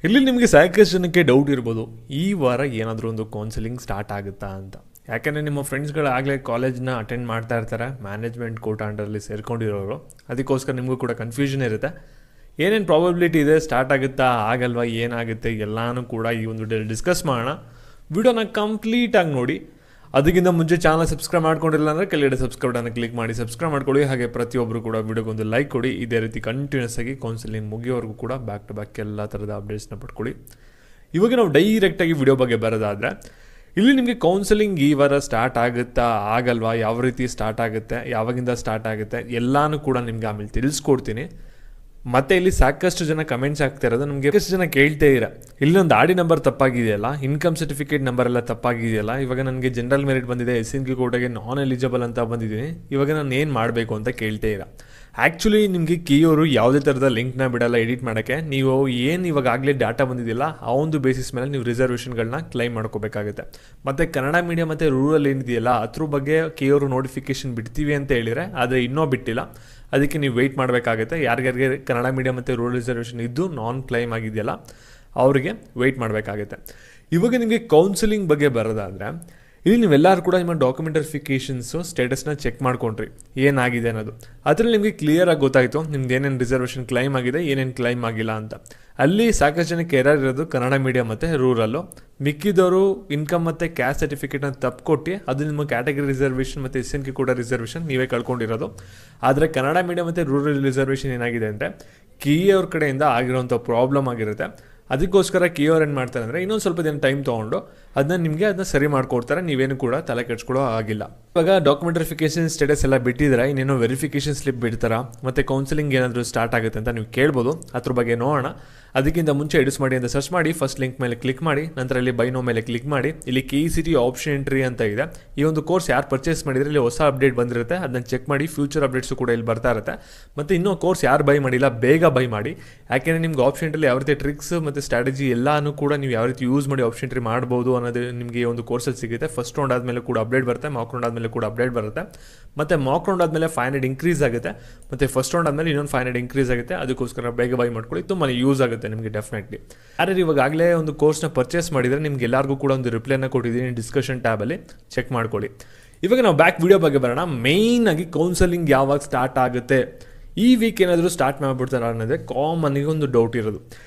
ಇಲ್ಲಿ ನಿಮಗೆ ಸಾಕಷ್ಟು ಜನಕ್ಕೆ ಡೌಟ್ ಇರ್ಬೋದು, ಈ ವಾರ ಏನಾದರೂ ಒಂದು ಕೌನ್ಸಿಲಿಂಗ್ ಸ್ಟಾರ್ಟ್ ಆಗುತ್ತಾ ಅಂತ. ಯಾಕೆಂದರೆ ನಿಮ್ಮ ಫ್ರೆಂಡ್ಸ್ಗಳು ಆಗಲೇ ಕಾಲೇಜ್ನ ಅಟೆಂಡ್ ಮಾಡ್ತಾ ಇರ್ತಾರೆ, ಮ್ಯಾನೇಜ್ಮೆಂಟ್ ಕೋಟ ಅಂಡರಲ್ಲಿ ಸೇರ್ಕೊಂಡಿರೋರು. ಅದಕ್ಕೋಸ್ಕರ ನಿಮಗೂ ಕೂಡ ಕನ್ಫ್ಯೂಷನ್ ಇರುತ್ತೆ, ಏನೇನು ಪ್ರಾಬಬಿಲಿಟಿ ಇದೆ, ಸ್ಟಾರ್ಟ್ ಆಗುತ್ತಾ ಆಗಲ್ವಾ, ಏನಾಗುತ್ತೆ ಎಲ್ಲನೂ ಕೂಡ ಈ ಒಂದು ಡಿಸ್ಕಸ್ ಮಾಡೋಣ. ವಿಡಿಯೋನ ಕಂಪ್ಲೀಟಾಗಿ ನೋಡಿ. ಅದಕ್ಕಿಂತ ಮುಂಚೆ ಚಾನಲ್ ಸಬ್ಸ್ಕ್ರೈಬ್ ಮಾಡ್ಕೊಂಡಿಲ್ಲ ಅಂದರೆ ಕೆಳಗಡೆ ಸಬ್ಸ್ಕ್ರೈಬ್ ಕ್ಲಿಕ್ ಮಾಡಿ ಸಬ್ಸ್ಕ್ರೈಬ್ ಮಾಡ್ಕೊಳ್ಳಿ. ಹಾಗೆ ಪ್ರತಿಯೊಬ್ಬರು ಕೂಡ ವಿಡಿಯೋಗೊಂದು ಲೈಕ್ ಕೊಡಿ. ಇದೇ ರೀತಿ ಕಂಟಿನ್ಯೂಸ್ ಆಗಿ ಕೌನ್ಸಿಲಿಂಗ್ ಮುಗಿಯೋವರೆಗೂ ಕೂಡ ಬ್ಯಾಕ್ ಟು ಬ್ಯಾಕ್ ಎಲ್ಲ ಥರದ ಅಪ್ಡೇಟ್ಸ್ನ ಪಡ್ಕೊಳ್ಳಿ. ಇವಾಗ ನಾವು ಡೈರೆಕ್ಟಾಗಿ ವಿಡಿಯೋ ಬಗ್ಗೆ ಬರೋದಾದರೆ, ಇಲ್ಲಿ ನಿಮಗೆ ಕೌನ್ಸಿಲಿಂಗ್ ಈ ವಾರ ಸ್ಟಾರ್ಟ್ ಆಗುತ್ತಾ ಆಗಲ್ವಾ, ಯಾವ ರೀತಿ ಸ್ಟಾರ್ಟ್ ಆಗುತ್ತೆ, ಯಾವಾಗಿಂದ ಸ್ಟಾರ್ಟ್ ಆಗುತ್ತೆ ಎಲ್ಲನೂ ಕೂಡ ನಿಮ್ಗೆ ಆಮೇಲೆ ತಿಳಿಸ್ಕೊಡ್ತೀನಿ. ಮತ್ತು ಇಲ್ಲಿ ಸಾಕಷ್ಟು ಜನ ಕಮೆಂಟ್ಸ್ ಆಗ್ತಾ ಇರೋದು, ನಮಗೆ ಎಷ್ಟು ಜನ ಕೇಳ್ತೇ ಇರ, ಇಲ್ಲೊಂದು ಆಡಿ ನಂಬರ್ ತಪ್ಪಾಗಿದೆಯಲ್ಲ, ಇನ್ಕಮ್ ಸರ್ಟಿಫಿಕೇಟ್ ನಂಬರ್ ಎಲ್ಲ ತಪ್ಪಾಗಿದೆಯಲ್ಲ, ಇವಾಗ ನನಗೆ ಜನರಲ್ ಮೆರಿಟ್ ಬಂದಿದೆ, SNQ ಕೋಟಾಗೆ ನಾನ್ ಎಲಿಜಿಬಲ್ ಅಂತ ಬಂದಿದ್ದೀನಿ, ಇವಾಗ ನಾನು ಏನು ಮಾಡಬೇಕು ಅಂತ ಕೇಳ್ತೇ ಇರ. ಆ್ಯಕ್ಚುಲಿ ನಿಮಗೆ ಕಿಯೋರು ಯಾವುದೇ ಥರದ ಲಿಂಕ್ನ ಬಿಡಲ್ಲ ಎಡಿಟ್ ಮಾಡೋಕ್ಕೆ. ನೀವು ಏನು ಇವಾಗಲೇ ಡಾಟಾ ಬಂದಿದೆಯಲ್ಲ ಆ ಒಂದು ಬೇಸಿಸ್ ಮೇಲೆ ನೀವು ರಿಸರ್ವೇಷನ್ಗಳನ್ನ ಕ್ಲೈಮ್ ಮಾಡ್ಕೋಬೇಕಾಗುತ್ತೆ. ಮತ್ತು ಕನ್ನಡ ಮೀಡಿಯಮ್ ಮತ್ತು ರೂರಲ್ ಏನಿದೆಯಲ್ಲ ಅದ್ರ ಬಗ್ಗೆ ಕಿಯೋರು ನೋಟಿಫಿಕೇಷನ್ ಬಿಡ್ತೀವಿ ಅಂತ ಹೇಳಿದರೆ, ಆದರೆ ಇನ್ನೂ ಬಿಟ್ಟಿಲ್ಲ. ಅದಕ್ಕೆ ನೀವು ವೆಯ್ಟ್ ಮಾಡಬೇಕಾಗುತ್ತೆ. ಯಾರ್ಯಾರಿಗೆ ಕನ್ನಡ ಮೀಡಿಯಮ್ ಮತ್ತು ರೂರಲ್ ರಿಸರ್ವೇಷನ್ ಇದ್ದು ನಾನ್ ಕ್ಲೈಮ್ ಆಗಿದೆಯಲ್ಲ ಅವರಿಗೆ ವೆಯ್ಟ್ ಮಾಡಬೇಕಾಗುತ್ತೆ. ಇವಾಗ ನಿಮಗೆ ಕೌನ್ಸಿಲಿಂಗ್ ಬಗ್ಗೆ ಬರೋದಾದರೆ, ಇಲ್ಲಿ ನೀವೆಲ್ಲರೂ ಕೂಡ ನಿಮ್ಮ ಡಾಕ್ಯುಮೆಂಟ್ ವೆರಿಫಿಕೇಷನ್ಸು ಸ್ಟೇಟಸ್ನ ಚೆಕ್ ಮಾಡ್ಕೊಂಡ್ರಿ ಏನಾಗಿದೆ ಅನ್ನೋದು. ಅದರಲ್ಲಿ ನಿಮಗೆ ಕ್ಲಿಯರಾಗಿ ಗೊತ್ತಾಯಿತು ನಿಮ್ದು ಏನೇನು ರಿಸರ್ವೇಷನ್ ಕ್ಲೈಮ್ ಆಗಿದೆ, ಏನೇನು ಕ್ಲೈಮ್ ಆಗಿಲ್ಲ ಅಂತ. ಅಲ್ಲಿ ಸಾಕಷ್ಟು ಜನಕ್ಕೆ ಎರರ್ ಇರೋದು ಕನ್ನಡ ಮೀಡಿಯಮ್ ಮತ್ತು ರೂರಲ್ಲು. ಮಿಕ್ಕಿದವರು ಇನ್ಕಮ್ ಮತ್ತು ಕ್ಯಾಸ್ಟ್ ಸರ್ಟಿಫಿಕೇಟ್ನ ತಪ್ಪು ಕೊಟ್ಟು ಅದು ನಿಮ್ಮ ಕ್ಯಾಟಗರಿ ರಿಸರ್ವೇಷನ್ ಮತ್ತು SNQ ಕೂಡ ರಿಸರ್ವೇಷನ್ ನೀವೇ ಕಳ್ಕೊಂಡಿರೋದು. ಆದರೆ ಕನ್ನಡ ಮೀಡಿಯಮ್ ಮತ್ತು ರೂರಲ್ ರಿಸರ್ವೇಷನ್ ಏನಾಗಿದೆ ಅಂದರೆ ಕಿಯೋರ್ ಕಡೆಯಿಂದ ಆಗಿರೋಂಥ ಪ್ರಾಬ್ಲಮ್ ಆಗಿರುತ್ತೆ. ಅದಕ್ಕೋಸ್ಕರ ಕಿಯೋರ್ ಏನು ಮಾಡ್ತಾರೆ ಅಂದರೆ ಇನ್ನೊಂದು ಸ್ವಲ್ಪ ದಿನ ಟೈಮ್ ತೊಗೊಂಡು ಅದನ್ನ ಸರಿ ಮಾಡ್ಕೊಡ್ತಾರೆ. ನೀವೇನು ಕೂಡ ತಲೆ ಕೆಡ್ಸ್ಕೊಳ್ಳೋ ಆಗಿಲ್ಲ. ಇವಾಗ ಡಾಕ್ಯುಮೆಂಟ್ ವೆರಿಫಿಕೇಷನ್ ಸ್ಟೇಟಸ್ ಎಲ್ಲ ಬಿಟ್ಟಿದ್ರೆ ಇನ್ನೇನೋ ವೆರಿಫಿಕೇಷನ್ ಸ್ಲಿಪ್ ಬಿಡ್ತಾರಾ, ಮತ್ತು ಕೌನ್ಸಿಲಿಂಗ್ ಏನಾದರೂ ಸ್ಟಾರ್ಟ್ ಆಗುತ್ತೆ ಅಂತ ನೀವು ಕೇಳ್ಬೋದು. ಅದ್ರ ಬಗ್ಗೆ ನೋಡೋಣ. ಅದಕ್ಕಿಂತ ಮುಂಚೆ ಎಡಿಸ್ ಮಾಡಿ ಅಂತ ಸರ್ಚ್ ಮಾಡಿ, ಫಸ್ಟ್ ಲಿಂಕ್ ಮೇಲೆ ಕ್ಲಿಕ್ ಮಾಡಿ, ನಂತರ ಇಲ್ಲಿ ಬೈ ನೋ ಮೇಲೆ ಕ್ಲಿಕ್ ಮಾಡಿ. ಇಲ್ಲಿ KECT ಆಪ್ಷನ್ ಎಂಟ್ರಿ ಅಂತ ಇದೆ. ಈ ಒಂದು ಕೋರ್ಸ್ ಯಾರು ಪರ್ಚೇಸ್ ಮಾಡಿದರೆ ಇಲ್ಲಿ ಹೊಸ ಅಪ್ಡೇಟ್ ಬಂದಿರುತ್ತೆ, ಅದನ್ನು ಚೆಕ್ ಮಾಡಿ. ಫ್ಯೂಚರ್ ಅಪ್ಡೇಟ್ಸು ಕೂಡ ಇಲ್ಲಿ ಬರ್ತಾ ಇರುತ್ತೆ. ಮತ್ತು ಇನ್ನೂ ಕೋರ್ಸ್ ಯಾರು ಬೈ ಮಾಡಿಲ್ಲ ಬೇಗ ಬೈ ಮಾಡಿ, ಯಾಕೆಂದರೆ ನಿಮ್ಗೆ ಆಪ್ಷನ್ ಎಂಟ್ರಿಲಿ ಯಾವ ರೀತಿ ಟ್ರಿಕ್ಸ್ ಮತ್ತು ಸ್ಟ್ರಾಟಜಿ ಎಲ್ಲನೂ ಕೂಡ ನೀವು ಯಾವ ರೀತಿ ಯೂಸ್ ಮಾಡಿ ಆಪ್ಷನ್ ಎಂಟ್ರಿ ಮಾಡ್ಬೋದು ಅನ್ನೋದು ನಿಮಗೆ ಈ ಒಂದು ಕೋರ್ಸಲ್ಲಿ ಸಿಗುತ್ತೆ. ಫಸ್ಟ್ ರೌಂಡ್ ಆದಮೇಲೆ ಕೂಡ ಅಪ್ಡೇಟ್ ಬರುತ್ತೆ, ಮಾಕ್ ರೌಂಡ್ ಆದಮೇಲೆ ಕೂಡ ಅಪ್ಡೇಟ್ ಬರುತ್ತೆ. ಮತ್ತು ಮಾಕ್ ರೌಂಡ್ ಆದಮೇಲೆ 500 ಇನ್ಕ್ರೀಸ್ ಆಗುತ್ತೆ, ಮತ್ತು ಫಸ್ಟ್ ರೌಂಡ್ ಆದಮೇಲೆ ಇನ್ನೊಂದು 500 ಇನ್ಕ್ರೀಸ್ ಆಗುತ್ತೆ. ಅದಕ್ಕೋಸ್ಕರ ಬೇಗ ಬೈ ಮಾಡ್ಕೊಳ್ಳಿ, ತುಂಬಾ ಯೂಸ್ ಆಗುತ್ತೆ ನಿಮಗೆ ಡೆಫಿನೆಟ್ಲಿ. ಯಾರು ಇವಾಗಲೇ ಒಂದು ಕೋರ್ಸ್ನ ಪರ್ಚೇಸ್ ಮಾಡಿದರೆ ನಿಮ್ಗೆ ಎಲ್ಲರಿಗೂ ಕೂಡ ಒಂದು ರಿಪ್ಲೈನ ಕೊಟ್ಟಿದ್ದೀನಿ ಡಿಸ್ಕಷನ್ ಟ್ಯಾಬಲ್ಲಿ, ಚೆಕ್ ಮಾಡ್ಕೊಳ್ಳಿ. ಇವಾಗ ನಾವು ಬ್ಯಾಕ್ ವಿಡಿಯೋ ಬಗ್ಗೆ ಬರೋಣ. ಮೇಯ್ನ್ ಆಗಿ ಕೌನ್ಸಿಲಿಂಗ್ ಯಾವಾಗ ಸ್ಟಾರ್ಟ್ ಆಗುತ್ತೆ, ಈ ವೀಕ್ ಏನಾದರೂ ಸ್ಟಾರ್ಟ್ ಮಾಡಿಬಿಡ್ತಾರೆ ಅನ್ನೋದೇ ಕಾಮನ್ಗೆ ಒಂದು ಡೌಟ್ ಇರೋದು.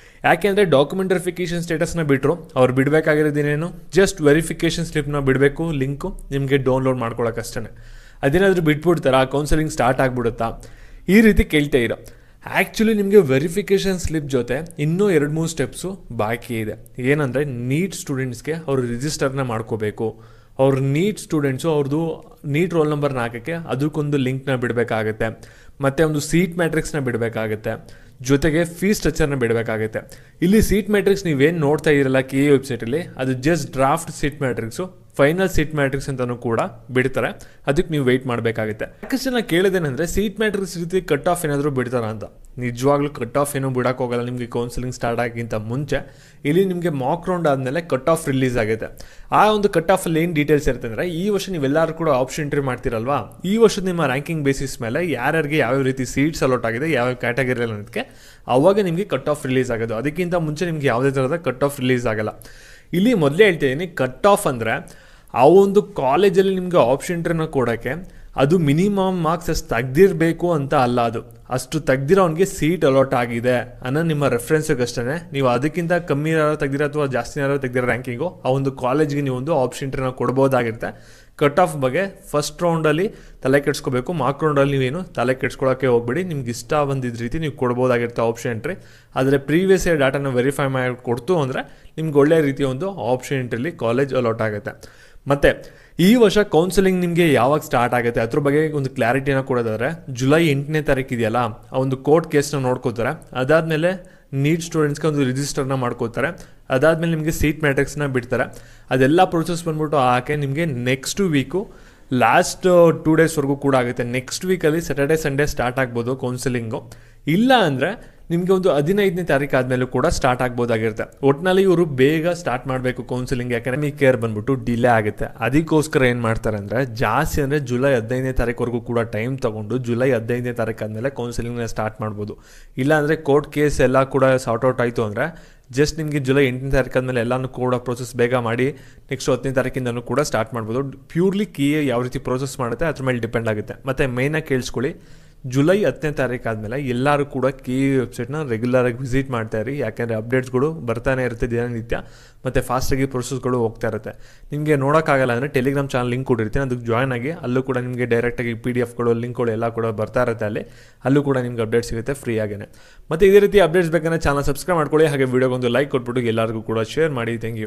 ಯಾಕೆಂದರೆ ಡಾಕ್ಯುಮೆಂಟ್ ವೆರಿಫಿಕೇಷನ್ ಸ್ಟೇಟಸ್ನ ಬಿಟ್ಟರು, ಅವ್ರು ಬಿಡಬೇಕಾಗಿರೋದೇನೇನು ಜಸ್ಟ್ ವೆರಿಫಿಕೇಷನ್ ಸ್ಲಿಪ್ನ ಬಿಡಬೇಕು, ಲಿಂಕು ನಿಮಗೆ ಡೌನ್ಲೋಡ್ ಮಾಡ್ಕೊಳ್ಳೋಕ್ಕಷ್ಟೇ. ಅದೇನಾದರೂ ಬಿಟ್ಬಿಡ್ತಾರಾ, ಕೌನ್ಸಿಲಿಂಗ್ ಸ್ಟಾರ್ಟ್ ಆಗಿಬಿಡುತ್ತಾ, ಈ ರೀತಿ ಕೇಳ್ತಾ ಇರೋ. ಆ್ಯಕ್ಚುಲಿ ನಿಮಗೆ ವೆರಿಫಿಕೇಷನ್ ಸ್ಲಿಪ್ ಜೊತೆ ಇನ್ನೂ 2-3 ಸ್ಟೆಪ್ಸು ಬಾಕಿ ಇದೆ. ಏನಂದರೆ ನೀಟ್ ಸ್ಟೂಡೆಂಟ್ಸ್ಗೆ ಅವರು ರಿಜಿಸ್ಟರ್ನ ಮಾಡ್ಕೋಬೇಕು. ಅವ್ರ ನೀಟ್ ಸ್ಟೂಡೆಂಟ್ಸು ಅವ್ರದ್ದು ನೀಟ್ ರೋಲ್ ನಂಬರ್ನ ಹಾಕೋಕ್ಕೆ ಅದಕ್ಕೊಂದು ಲಿಂಕ್ನ ಬಿಡಬೇಕಾಗತ್ತೆ, ಮತ್ತು ಒಂದು ಸೀಟ್ ಮ್ಯಾಟ್ರಿಕ್ಸ್ನ ಬಿಡಬೇಕಾಗತ್ತೆ, ಜೊತೆಗೆ ಫೀಸ್ ಸ್ಟ್ರಕ್ಚರ್ನ ಬಿಡಬೇಕಾಗುತ್ತೆ. ಇಲ್ಲಿ ಸೀಟ್ ಮ್ಯಾಟ್ರಿಕ್ಸ್ ನೀವೇನು ನೋಡ್ತಾ ಇರಲ್ಲ KE ವೆಬ್ಸೈಟಲ್ಲಿ, ಅದು just draft seat matrix. Final seat matrix ಅಂತಲೂ ಕೂಡ ಬಿಡ್ತಾರೆ, ಅದಕ್ಕೆ ನೀವು ವೆಯ್ಟ್ ಮಾಡಬೇಕಾಗುತ್ತೆ. ಯಾಕಷ್ಟು ಜನ ಕೇಳಿದೇನೆಂದರೆ ಸೀಟ್ ಮ್ಯಾಟ್ರಿಕ್ಸ್ ರೀತಿ ಕಟ್ ಆಫ್ ಏನಾದರೂ ಬಿಡ್ತಾರ ಅಂತ. ನಿಜವಾಗ್ಲೂ ಕಟ್ ಆಫ್ ಏನೂ ಬಿಡೋಕೆ ಹೋಗಲ್ಲ. ನಿಮಗೆ ಕೌನ್ಸಿಲಿಂಗ್ ಸ್ಟಾರ್ಟ್ ಆಗಿಂತ ಮುಂಚೆ ಇಲ್ಲಿ ನಿಮಗೆ ಮಾಕ್ ರೌಂಡ್ ಆದಮೇಲೆ ಕಟ್ ಆಫ್ ರಿಲೀಸ್ ಆಗುತ್ತೆ. ಆ ಒಂದು ಕಟ್ ಆಫಲ್ಲಿ ಏನು ಡೀಟೇಲ್ಸ್ ಇರುತ್ತೆ ಅಂದರೆ, ಈ ವರ್ಷ ನೀವೆಲ್ಲರೂ ಕೂಡ ಆಪ್ಷನ್ ಎಂಟ್ರಿ ಮಾಡ್ತೀರಲ್ವಾ, ಈ ವರ್ಷದ ನಿಮ್ಮ ರ್ಯಾಂಕಿಂಗ್ ಬೇಸಿಸ್ ಮೇಲೆ ಯಾರ್ಯಾರಿಗೆ ಯಾವ್ಯಾವ ರೀತಿ ಸೀಟ್ಸ್ ಅಲಾಟ್ ಆಗಿದೆ, ಯಾವ ಕ್ಯಾಟಗರಿಯಲ್ಲಿ ಅನ್ನೋದಕ್ಕೆ ಅವಾಗ ನಿಮಗೆ ಕಟ್ ಆಫ್ ರಿಲೀಸ್ ಆಗೋದು. ಅದಕ್ಕಿಂತ ಮುಂಚೆ ನಿಮಗೆ ಯಾವುದೇ ಥರದ ಕಟ್ ಆಫ್ ರಿಲೀಸ್ ಆಗಲ್ಲ. ಇಲ್ಲಿ ಮೊದಲೇ ಹೇಳ್ತಿದ್ದೀನಿ, ಕಟ್ ಆಫ್ ಅಂದರೆ ಆ ಒಂದು ಕಾಲೇಜಲ್ಲಿ ನಿಮಗೆ ಆಪ್ಷನ್ ಎಂಟ್ರಿನ ಕೊಡೋಕ್ಕೆ ಅದು ಮಿನಿಮಮ್ ಮಾರ್ಕ್ಸ್ ಅಷ್ಟು ತೆಗ್ದಿರಬೇಕು ಅಂತ ಅಲ್ಲ, ಅದು ಅಷ್ಟು ತೆಗ್ದಿರೋ ಅವನಿಗೆ ಸೀಟ್ ಅಲಾಟ್ ಆಗಿದೆ ಅನ್ನೋ ನಿಮ್ಮ ರೆಫರೆನ್ಸಿಗಷ್ಟೇ. ನೀವು ಅದಕ್ಕಿಂತ ಕಮ್ಮಿ ಯಾರು ತೆಗ್ದಿರೋ ಅಥವಾ ಜಾಸ್ತಿ ಯಾರು ತೆಗ್ದಿರೋ ರ್ಯಾಂಕಿಂಗು ಆ ಒಂದು ಕಾಲೇಜ್ಗೆ ನೀವು ಒಂದು ಆಪ್ಷನ್ ಎಂಟ್ರಿನ ಕೊಡ್ಬೋದಾಗಿರುತ್ತೆ. ಕಟ್ ಆಫ್ ಬಗ್ಗೆ ಫಸ್ಟ್ ರೌಂಡಲ್ಲಿ ತಲೆ ಕೆಡ್ಸ್ಕೋಬೇಕು, ಮಾರ್ಕ್ ರೌಂಡಲ್ಲಿ ನೀವೇನು ತಲೆ ಕೆಡ್ಸ್ಕೊಳ್ಳೋಕ್ಕೆ ಹೋಗ್ಬೇಡಿ. ನಿಮ್ಗೆ ಇಷ್ಟ ಬಂದಿದ್ದ ರೀತಿ ನೀವು ಕೊಡ್ಬೋದಾಗಿರುತ್ತೆ ಆಪ್ಷನ್ ಎಂಟ್ರಿ. ಆದರೆ ಪ್ರೀವಿಯಸ್ ಇಯರ್ ಡಾಟಾನ ವೆರಿಫೈ ಮಾಡಿ ಕೊಡ್ತು ಅಂದರೆ ನಿಮ್ಗೆ ಒಳ್ಳೆಯ ರೀತಿಯ ಒಂದು ಆಪ್ಷನ್ ಎಂಟ್ರಿಲಿ ಕಾಲೇಜ್ ಅಲಾಟ್ ಆಗುತ್ತೆ. ಮತ್ತು ಈ ವರ್ಷ ಕೌನ್ಸಿಲಿಂಗ್ ನಿಮಗೆ ಯಾವಾಗ ಸ್ಟಾರ್ಟ್ ಆಗುತ್ತೆ ಅದ್ರ ಬಗ್ಗೆ ಒಂದು ಕ್ಲಾರಿಟಿನ ಕೊಡೋದಾದರೆ, ಜುಲೈ 8ನೇ ತಾರೀಕು ಇದೆಯಲ್ಲ, ಆ ಒಂದು ಕೋರ್ಟ್ ಕೇಸ್ನ ನೋಡ್ಕೋತಾರೆ. ಅದಾದಮೇಲೆ ನೀಟ್ ಸ್ಟೂಡೆಂಟ್ಸ್ಗೆ ಒಂದು ರಿಜಿಸ್ಟರ್ನ ಮಾಡ್ಕೋತಾರೆ. ಅದಾದಮೇಲೆ ನಿಮಗೆ ಸೀಟ್ ಮ್ಯಾಟ್ರಿಕ್ಸ್ನ ಬಿಡ್ತಾರೆ. ಅದೆಲ್ಲ ಪ್ರೊಸೆಸ್ ಬಂದ್ಬಿಟ್ಟು ಆಕೆ ನಿಮಗೆ ನೆಕ್ಸ್ಟ್ ವೀಕು ಲಾಸ್ಟ್ 2 ಡೇಸ್ವರೆಗೂ ಕೂಡ ಆಗುತ್ತೆ. ನೆಕ್ಸ್ಟ್ ವೀಕಲ್ಲಿ ಸ್ಯಾಟರ್ಡೆ ಸಂಡೇ ಸ್ಟಾರ್ಟ್ ಆಗ್ಬೋದು ಕೌನ್ಸಿಲಿಂಗು. ಇಲ್ಲ ಅಂದರೆ ನಿಮಗೆ ಒಂದು 15ನೇ ತಾರೀಕು ಆದಮೇಲೂ ಕೂಡ ಸ್ಟಾರ್ಟ್ ಆಗ್ಬೋದಾಗಿರುತ್ತೆ. ಒಟ್ಟಿನಲ್ಲಿ ಇವರು ಬೇಗ ಸ್ಟಾರ್ಟ್ ಮಾಡಬೇಕು ಕೌನ್ಸಿಲಿಂಗ್, ಯಾಕಂದರೆ ನಿಮಗೆ ಕೇರ್ ಬಂದ್ಬಿಟ್ಟು ಡಿಲೇ ಆಗುತ್ತೆ. ಅದಕ್ಕೋಸ್ಕರ ಏನು ಮಾಡ್ತಾರೆ ಅಂದರೆ ಜಾಸ್ತಿ ಅಂದರೆ ಜುಲೈ 15ನೇ ತಾರೀಕುವರೆಗೂ ಕೂಡ ಟೈಮ್ ತೊಗೊಂಡು ಜುಲೈ 15ನೇ ತಾರೀಕು ಆದಮೇಲೆ ಕೌನ್ಸಿಲಿಂಗ್ನ ಸ್ಟಾರ್ಟ್ ಮಾಡ್ಬೋದು. ಇಲ್ಲಾಂದರೆ ಕೋರ್ಟ್ ಕೇಸ್ ಎಲ್ಲ ಕೂಡ ಸಾರ್ಟ್ ಔಟ್ ಆಯಿತು ಅಂದರೆ ಜಸ್ಟ್ ನಿಮಗೆ ಜುಲೈ 8ನೇ ತಾರೀಕು ಆದಮೇಲೆ ಎಲ್ಲನೂ ಕೂಡ ಪ್ರೋಸೆಸ್ ಬೇಗ ಮಾಡಿ ನೆಕ್ಸ್ಟ್ 10ನೇ ತಾರೀಕಿಂದನೂ ಕೂಡ ಸ್ಟಾರ್ಟ್ ಮಾಡ್ಬೋದು. ಪ್ಯೂರ್ಲಿ ಕೀ ಯಾವ ರೀತಿ ಪ್ರೋಸೆಸ್ ಮಾಡುತ್ತೆ ಅದ್ರ ಮೇಲೆ ಡಿಪೆಂಡ್ ಆಗುತ್ತೆ. ಮತ್ತು ಮೇಯ್ನಾಗಿ ಕೇಳಿಸ್ಕೊಳ್ಳಿ, ಜುಲೈ 10ನೇ ತಾರೀಕು ಆದಮೇಲೆ ಎಲ್ಲರೂ ಕೂಡ ಕೀ ವೆಬ್ಸೈಟ್ನ ರೆಗ್ಯುಲರಾಗಿ ವಿಸಿಟ್ ಮಾಡ್ತಾ ಇರಿ, ಯಾಕೆಂದರೆ ಅಪ್ಡೇಟ್ಸ್ಗಳು ಬರ್ತಾನೆ ಇರುತ್ತೆ ದಿನನಿತ್ಯ, ಮತ್ತು ಫಾಸ್ಟಾಗಿ ಪ್ರೊಸೆಸ್ಗಳು ಹೋಗ್ತಾ ಇರುತ್ತೆ. ನಿಮಗೆ ನೋಡೋಕ್ಕಾಗಲ್ಲ ಅಂದರೆ ಟೆಲಿಗ್ರಾಮ್ ಚಾನಲ್ ಲಿಂಕ್ ಕೊಟ್ಟಿರ್ತೀನಿ, ಅದಕ್ಕೆ ಜಾಯ್ನ್ ಆಗಿ. ಅಲ್ಲೂ ಕೂಡ ನಿಮಗೆ ಡೈರೆಕ್ಟಾಗಿ PDF ಲಿಂಕ್ಗಳು ಎಲ್ಲ ಕೂಡ ಬರ್ತಾ ಇರುತ್ತೆ ಅಲ್ಲಿ, ಅಲ್ಲೂ ಕೂಡ ನಿಮ್ಗೆ ಅಪ್ಡೇಟ್ ಸಿಗುತ್ತೆ ಫ್ರೀ ಆಗೇ. ಮತ್ತು ಇದೇ ರೀತಿ ಅಪ್ಡೇಟ್ಸ್ ಬೇಕಂದರೆ ಚಾನಲ್ ಸಬ್ಸ್ಕ್ರೈಬ್ ಮಾಡ್ಕೊಳ್ಳಿ, ಹಾಗೆ ವಿಡಿಯೋಗೊಂದು ಲೈಕ್ ಕೊಟ್ಬಿಟ್ಟು ಎಲ್ಲರಿಗೂ ಕೂಡ ಶೇರ್ ಮಾಡಿ. Thank you.